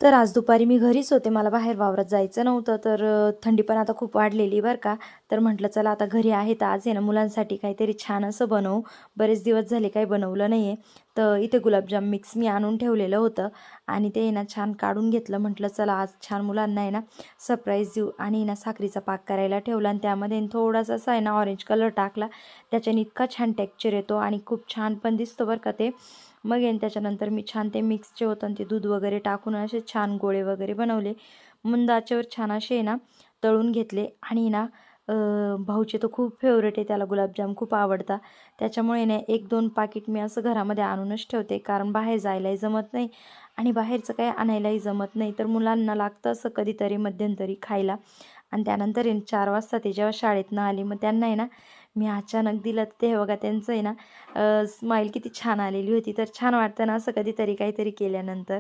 तर आज दुपारी मी घरीच होते. मला बाहेर वावरात जायचं नव्हतं. तर थंडी पण आता खूप वाढलेली बरं का. तर म्हटलं चला आता घरी आहे तर आज आहे ना मुलांसाठी काहीतरी छान असं बनवू. बरेच दिवस झाले काही बनवलं नाही आहे. तर इथे गुलाबजाम मिक्स मी आणून ठेवलेलं होतं आणि ते ना छान काढून घेतलं. म्हटलं चला आज छान मुलांना आहे ना सरप्राईज देऊ आणि ना साखरेचा पाक करायला ठेवला आणि त्यामध्ये थोडासा असा आहे ना ऑरेंज कलर टाकला. त्याच्याने इतका छान टेक्स्चर येतो आणि खूप छान पण दिसतो बरं का ते. मग त्याच्यानंतर मी छान ते मिक्स जे होतं ते दूध वगैरे टाकून असे छान गोळे वगैरे बनवले. मंद आचेवर छान असे ना तळून घेतले आणि ना भाऊचे तर खूप फेवरेट आहे, त्याला गुलाबजाम खूप आवडतात. त्याच्यामुळे ना 1-2 पाकीट मी असं घरामध्ये आणूनच ठेवते, कारण बाहेर जायलाही जमत नाही आणि बाहेरचं काही आणायलाही जमत नाही. तर मुलांना लागतं असं कधीतरी मध्यंतरी खायला. आणि त्यानंतर 4 वाजता ते जेव्हा शाळेतनं आली मग त्यांना आहे ना मी अचानक दिलं. ते बघा त्यांचं आहे ना स्माईल किती छान आलेली होती. तर छान वाटतं ना असं कधीतरी काहीतरी केल्यानंतर.